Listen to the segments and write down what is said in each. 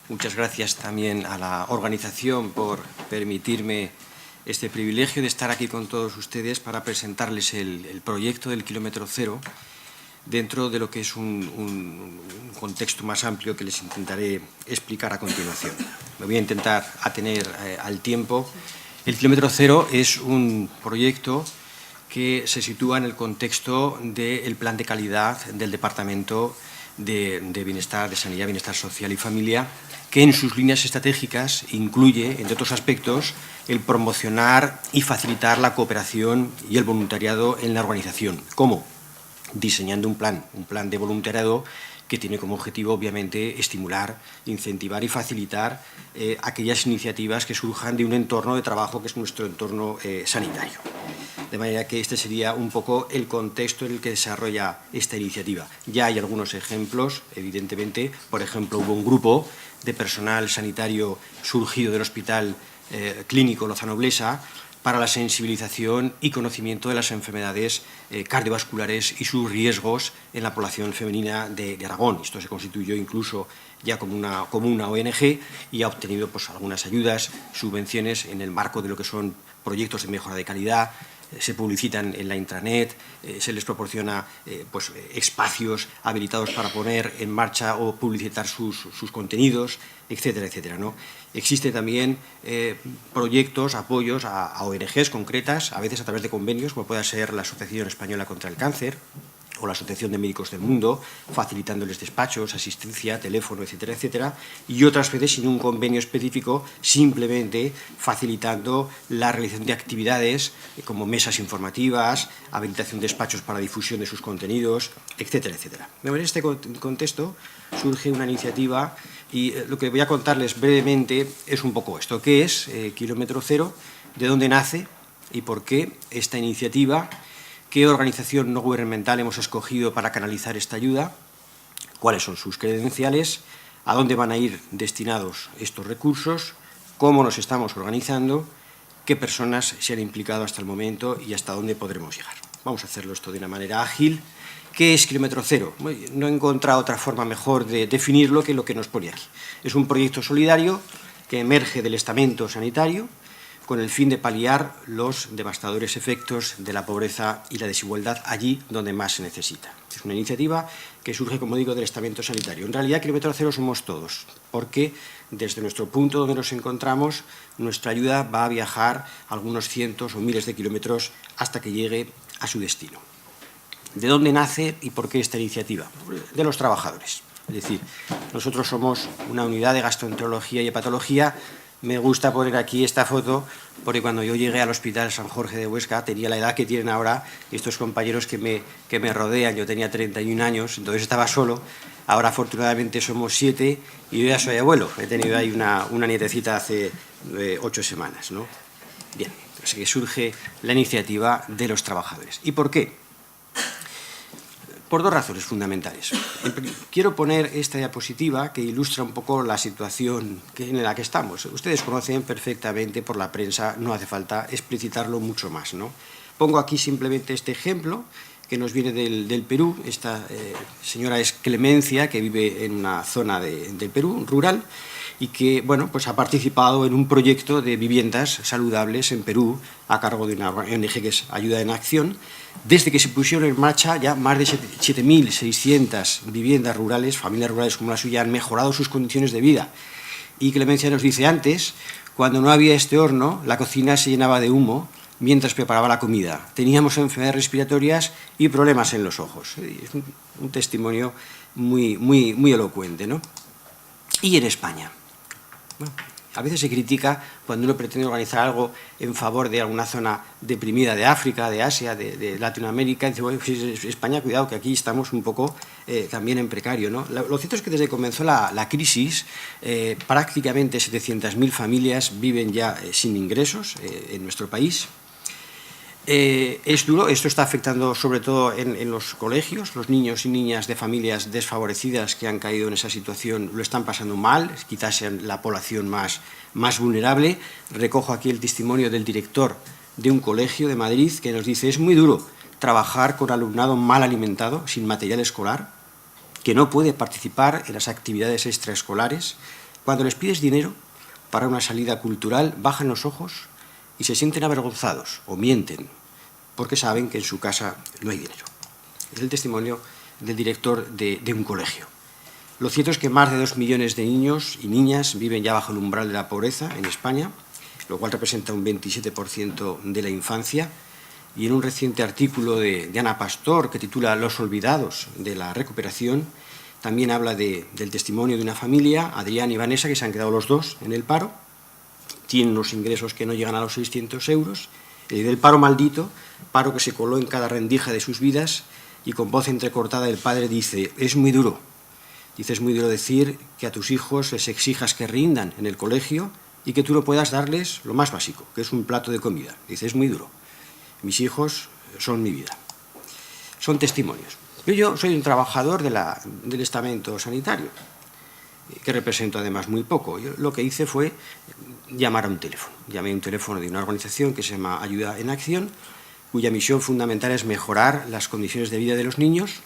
Muchas gracias también a la organización por permitirme este privilegio de estar aquí con todos ustedes para presentarles el proyecto del kilómetro cero dentro de lo que es un contexto más amplio que les intentaré explicar a continuación. Me voy a intentar atener al tiempo. El kilómetro cero es un proyecto que se sitúa en el contexto del plan de calidad del Departamento de Bienestar, de Sanidad, Bienestar Social y Familia, que en sus líneas estratégicas incluye, entre otros aspectos, el promocionar y facilitar la cooperación y el voluntariado en la organización. ¿Cómo? Diseñando un plan de voluntariado que tiene como objetivo, obviamente, estimular, incentivar y facilitar aquellas iniciativas que surjan de un entorno de trabajo que es nuestro entorno sanitario. De manera que este sería un poco el contexto en el que desarrolla esta iniciativa. Ya hay algunos ejemplos, evidentemente. Por ejemplo, hubo un grupo de personal sanitario surgido del Hospital Clínico Lozano Blesa para la sensibilización y conocimiento de las enfermedades cardiovasculares y sus riesgos en la población femenina de Aragón. Esto se constituyó incluso ya como una ONG y ha obtenido pues, algunas ayudas, subvenciones en el marco de lo que son proyectos de mejora de calidad. Se publicitan en la intranet, se les proporciona pues, espacios habilitados para poner en marcha o publicitar sus contenidos, etcétera, etcétera, ¿no? Existen también proyectos, apoyos a ONGs concretas, a veces a través de convenios, como puede ser la Asociación Española contra el Cáncer o la Asociación de Médicos del Mundo, facilitándoles despachos, asistencia, teléfono, etcétera, etcétera, y otras veces sin un convenio específico, simplemente facilitando la realización de actividades como mesas informativas, habilitación de despachos para difusión de sus contenidos, etcétera, etcétera. En este contexto surge una iniciativa y lo que voy a contarles brevemente es un poco esto. ¿Qué es Kilómetro Cero? ¿De dónde nace? ¿Y por qué esta iniciativa? ¿Qué organización no gubernamental hemos escogido para canalizar esta ayuda? ¿Cuáles son sus credenciales? ¿A dónde van a ir destinados estos recursos? ¿Cómo nos estamos organizando? ¿Qué personas se han implicado hasta el momento y hasta dónde podremos llegar? Vamos a hacerlo esto de una manera ágil. ¿Qué es Kilómetro Cero? No he encontrado otra forma mejor de definirlo que lo que nos pone aquí. Es un proyecto solidario que emerge del estamento sanitario con el fin de paliar los devastadores efectos de la pobreza y la desigualdad allí donde más se necesita. Es una iniciativa que surge, como digo, del estamento sanitario. En realidad, Kilómetro Cero somos todos, porque desde nuestro punto donde nos encontramos, nuestra ayuda va a viajar algunos cientos o miles de kilómetros hasta que llegue a su destino. ¿De dónde nace y por qué esta iniciativa? De los trabajadores. Es decir, nosotros somos una unidad de gastroenterología y hepatología. Me gusta poner aquí esta foto porque cuando yo llegué al Hospital San Jorge de Huesca tenía la edad que tienen ahora estos compañeros que me rodean. Yo tenía 31 años, entonces estaba solo. Ahora afortunadamente somos 7 y yo ya soy abuelo. He tenido ahí una nietecita hace 8 semanas, ¿no? Bien, así que surge la iniciativa de los trabajadores. ¿Y por qué? Por dos razones fundamentales. Quiero poner esta diapositiva que ilustra un poco la situación en la que estamos. Ustedes conocen perfectamente por la prensa, no hace falta explicitarlo mucho más, ¿no? Pongo aquí simplemente este ejemplo que nos viene del Perú. Esta señora es Clemencia, que vive en una zona del Perú, rural, y que bueno, pues ha participado en un proyecto de viviendas saludables en Perú a cargo de una ONG que es Ayuda en Acción. Desde que se pusieron en marcha ya más de 7.600 viviendas rurales, familias rurales como la suya, han mejorado sus condiciones de vida. Y Clemencia nos dice antes, cuando no había este horno, la cocina se llenaba de humo mientras preparaba la comida. Teníamos enfermedades respiratorias y problemas en los ojos. Es un testimonio muy elocuente, ¿no? Y en España. Bueno, a veces se critica cuando uno pretende organizar algo en favor de alguna zona deprimida de África, de Asia, de Latinoamérica. Y dice, bueno, pues España, cuidado, que aquí estamos un poco también en precario, ¿no? Lo cierto es que desde que comenzó la crisis, prácticamente 700.000 familias viven ya sin ingresos en nuestro país. Es duro, esto está afectando sobre todo en los colegios. Los niños y niñas de familias desfavorecidas que han caído en esa situación lo están pasando mal, quizás sean la población más vulnerable. Recojo aquí el testimonio del director de un colegio de Madrid que nos dice: es muy duro trabajar con alumnado mal alimentado, sin material escolar, que no puede participar en las actividades extraescolares. Cuando les pides dinero para una salida cultural, bajan los ojos y se sienten avergonzados o mienten, porque saben que en su casa no hay dinero. Es el testimonio del director de un colegio. Lo cierto es que más de 2 millones de niños y niñas viven ya bajo el umbral de la pobreza en España, lo cual representa un 27% de la infancia. Y en un reciente artículo de Ana Pastor, que titula Los olvidados de la recuperación, también habla del testimonio de una familia, Adrián y Vanessa, que se han quedado los dos en el paro, tienen unos ingresos que no llegan a los 600 euros, y del paro maldito, paro que se coló en cada rendija de sus vidas, y con voz entrecortada el padre dice, es muy duro. Dice, es muy duro decir que a tus hijos les exijas que rindan en el colegio y que tú no puedas darles lo más básico, que es un plato de comida. Dice, es muy duro. Mis hijos son mi vida. Son testimonios. Yo soy un trabajador del estamento sanitario, que represento además muy poco. Yo lo que hice fue llamar a un teléfono. Llamé a un teléfono de una organización que se llama Ayuda en Acción, cuya misión fundamental es mejorar las condiciones de vida de los niños,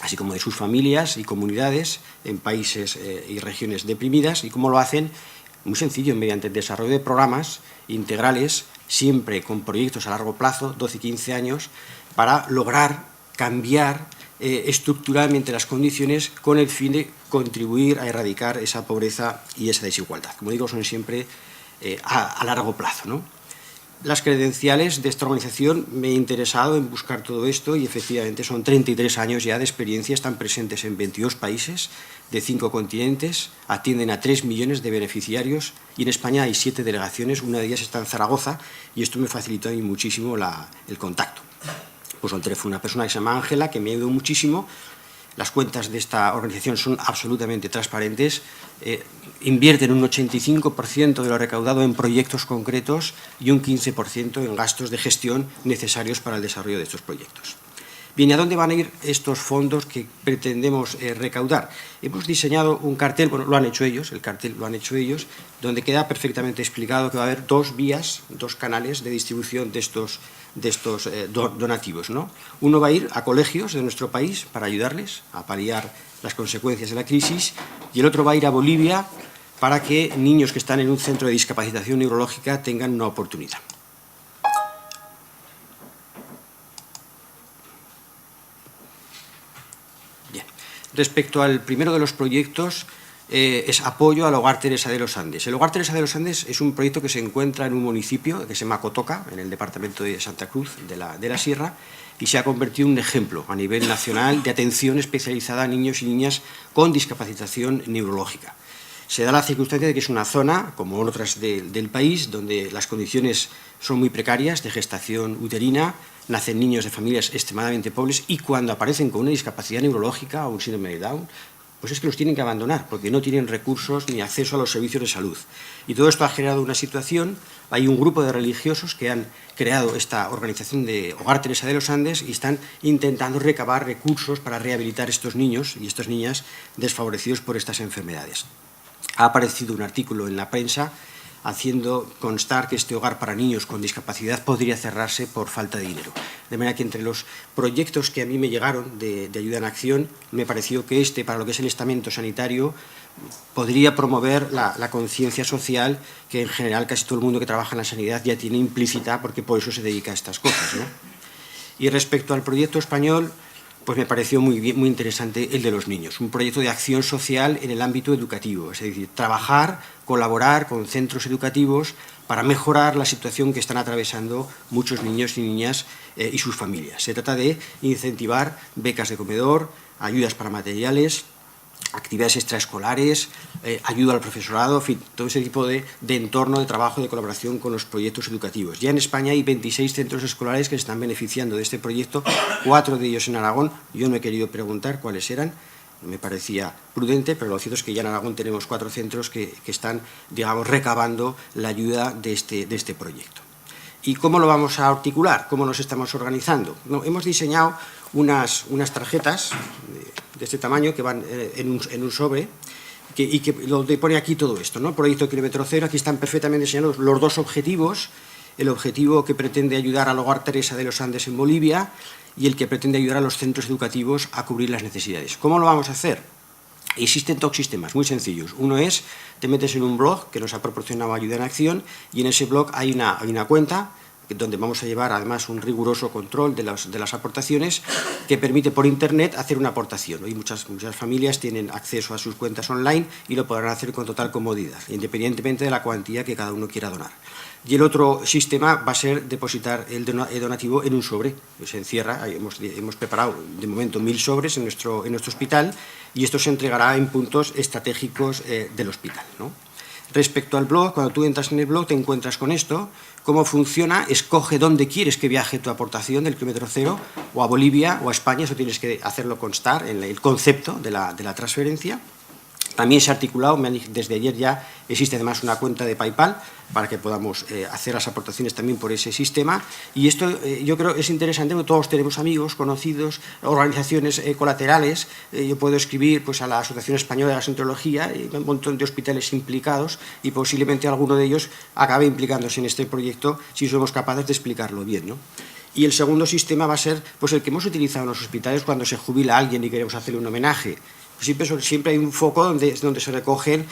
así como de sus familias y comunidades en países y regiones deprimidas. ¿Y cómo lo hacen? Muy sencillo, mediante el desarrollo de programas integrales, siempre con proyectos a largo plazo, 12 y 15 años, para lograr cambiar estructuralmente las condiciones con el fin de contribuir a erradicar esa pobreza y esa desigualdad. Como digo, son siempre a largo plazo, ¿no? Las credenciales de esta organización, me he interesado en buscar todo esto y efectivamente son 33 años ya de experiencia, están presentes en 22 países de 5 continentes, atienden a 3 millones de beneficiarios y en España hay 7 delegaciones, una de ellas está en Zaragoza y esto me facilitó a mí muchísimo el contacto. Pues al teléfono una persona que se llama Ángela, que me ayudó muchísimo. Las cuentas de esta organización son absolutamente transparentes, invierten un 85% de lo recaudado en proyectos concretos y un 15% en gastos de gestión necesarios para el desarrollo de estos proyectos. Bien, ¿y a dónde van a ir estos fondos que pretendemos recaudar? Hemos diseñado un cartel, bueno, lo han hecho ellos, el cartel lo han hecho ellos, donde queda perfectamente explicado que va a haber 2 vías, 2 canales de distribución de estos donativos, ¿no? Uno va a ir a colegios de nuestro país para ayudarles a paliar las consecuencias de la crisis y el otro va a ir a Bolivia para que niños que están en un centro de discapacitación neurológica tengan una oportunidad. Bien. Respecto al primero de los proyectos, es apoyo al Hogar Teresa de los Andes. El Hogar Teresa de los Andes es un proyecto que se encuentra en un municipio que se llama Cotoca, en el departamento de Santa Cruz de la Sierra, y se ha convertido en un ejemplo a nivel nacional de atención especializada a niños y niñas con discapacitación neurológica. Se da la circunstancia de que es una zona, como otras del país, donde las condiciones son muy precarias de gestación uterina, nacen niños de familias extremadamente pobres y cuando aparecen con una discapacidad neurológica o un síndrome de Down, pues es que los tienen que abandonar porque no tienen recursos ni acceso a los servicios de salud. Y todo esto ha generado una situación, hay un grupo de religiosos que han creado esta organización de Hogar Teresa de los Andes y están intentando recabar recursos para rehabilitar a estos niños y estas niñas desfavorecidos por estas enfermedades. Ha aparecido un artículo en la prensa haciendo constar que este hogar para niños con discapacidad podría cerrarse por falta de dinero. De manera que entre los proyectos que a mí me llegaron de Ayuda en Acción, me pareció que para lo que es el estamento sanitario, podría promover la conciencia social que en general casi todo el mundo que trabaja en la sanidad ya tiene implícita porque por eso se dedica a estas cosas, ¿no? Y respecto al proyecto español, pues me pareció muy interesante el de los niños, un proyecto de acción social en el ámbito educativo, es decir, trabajar, colaborar con centros educativos para mejorar la situación que están atravesando muchos niños y niñas y sus familias. Se trata de incentivar becas de comedor, ayudas para materiales, actividades extraescolares, ayuda al profesorado, en fin, todo ese tipo de entorno de trabajo, de colaboración con los proyectos educativos. Ya en España hay 26 centros escolares que se están beneficiando de este proyecto, 4 de ellos en Aragón. Yo no he querido preguntar cuáles eran, me parecía prudente, pero lo cierto es que ya en Aragón tenemos 4 centros que están, digamos, recabando la ayuda de este proyecto. ¿Y cómo lo vamos a articular? ¿Cómo nos estamos organizando? No, hemos diseñado unas tarjetas de este tamaño que van en un sobre y que donde pone aquí todo esto, ¿no? Proyecto Kilómetro Cero, aquí están perfectamente diseñados los 2 objetivos, el objetivo que pretende ayudar al Hogar Teresa de los Andes en Bolivia y el que pretende ayudar a los centros educativos a cubrir las necesidades. ¿Cómo lo vamos a hacer? Existen dos sistemas muy sencillos. Uno es, te metes en un blog que nos ha proporcionado Ayuda en Acción y en ese blog hay una cuenta donde vamos a llevar además un riguroso control de las aportaciones que permite por internet hacer una aportación. Hoy muchas familias tienen acceso a sus cuentas online y lo podrán hacer con total comodidad, independientemente de la cuantía que cada uno quiera donar. Y el otro sistema va a ser depositar el donativo en un sobre. Se encierra, hemos preparado de momento 1000 sobres en nuestro hospital y esto se entregará en puntos estratégicos del hospital, ¿no? Respecto al blog, cuando tú entras en el blog te encuentras con esto, cómo funciona, escoge dónde quieres que viaje tu aportación del kilómetro cero, o a Bolivia o a España, eso tienes que hacerlo constar en el concepto de la transferencia. También se ha articulado, desde ayer ya existe además una cuenta de PayPal para que podamos hacer las aportaciones también por ese sistema. Y esto yo creo es interesante porque todos tenemos amigos, conocidos, organizaciones colaterales. Yo puedo escribir pues, a la Asociación Española de Gastroenterología, y un montón de hospitales implicados y posiblemente alguno de ellos acabe implicándose en este proyecto si somos capaces de explicarlo bien, ¿no? Y el segundo sistema va a ser pues, el que hemos utilizado en los hospitales cuando se jubila alguien y queremos hacerle un homenaje. Siempre hay un foco donde se recogen,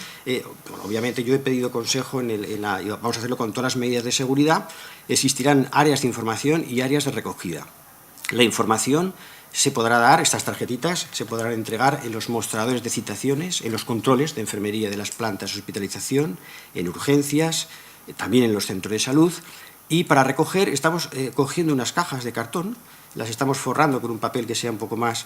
obviamente yo he pedido consejo, vamos a hacerlo con todas las medidas de seguridad, existirán áreas de información y áreas de recogida. La información se podrá dar, estas tarjetitas se podrán entregar en los mostradores de citaciones, en los controles de enfermería de las plantas de hospitalización, en urgencias, también en los centros de salud. Y para recoger estamos cogiendo unas cajas de cartón, las estamos forrando con un papel que sea un poco más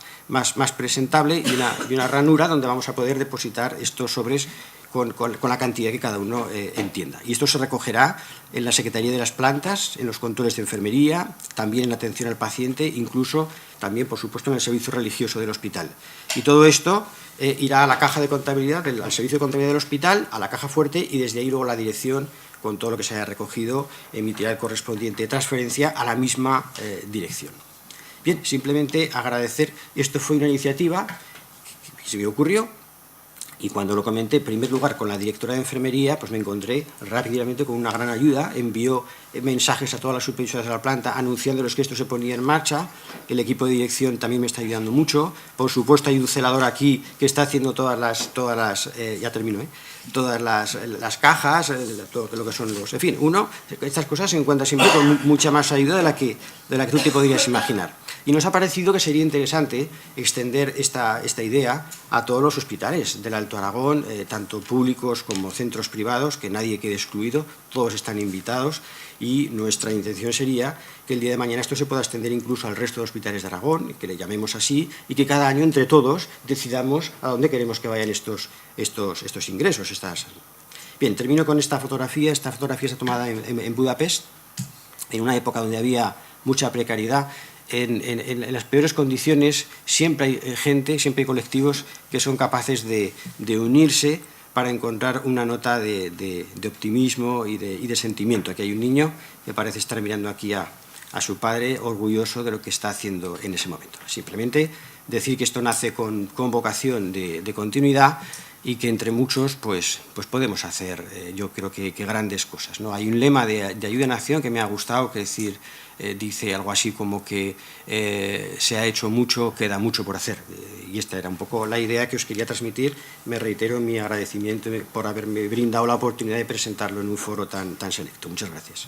presentable y una ranura donde vamos a poder depositar estos sobres con la cantidad que cada uno entienda. Y esto se recogerá en la Secretaría de las Plantas, en los controles de enfermería, también en la atención al paciente, incluso también, por supuesto, en el servicio religioso del hospital. Y todo esto irá a la caja de contabilidad, al servicio de contabilidad del hospital, a la caja fuerte y desde ahí luego la dirección, con todo lo que se haya recogido, emitirá el correspondiente transferencia a la misma dirección. Bien, simplemente agradecer, esto fue una iniciativa que se me ocurrió y cuando lo comenté, en primer lugar, con la directora de enfermería, pues me encontré rápidamente con una gran ayuda, envió mensajes a todas las supervisoras de la planta anunciándoles que esto se ponía en marcha, el equipo de dirección también me está ayudando mucho, por supuesto hay un celador aquí que está haciendo todas las cajas, todo lo que son los... En fin, estas cosas se encuentran siempre con mucha más ayuda de la que tú te podrías imaginar. Y nos ha parecido que sería interesante extender esta idea a todos los hospitales del Alto Aragón, tanto públicos como centros privados, que nadie quede excluido, todos están invitados y nuestra intención sería que el día de mañana esto se pueda extender incluso al resto de hospitales de Aragón, que le llamemos así, y que cada año entre todos decidamos a dónde queremos que vayan estos ingresos. Bien, termino con esta fotografía. Esta fotografía está tomada en Budapest, en una época donde había mucha precariedad. En las peores condiciones siempre hay gente, siempre hay colectivos que son capaces de unirse para encontrar una nota de optimismo y de sentimiento. Aquí hay un niño que parece estar mirando aquí a su padre, orgulloso de lo que está haciendo en ese momento. Simplemente decir que esto nace con vocación de continuidad y que entre muchos pues podemos hacer, yo creo que grandes cosas, ¿no? Hay un lema de Ayuda en Acción que me ha gustado, que dice algo así como que se ha hecho mucho, queda mucho por hacer. Y esta era un poco la idea que os quería transmitir. Me reitero en mi agradecimiento por haberme brindado la oportunidad de presentarlo en un foro tan selecto. Muchas gracias.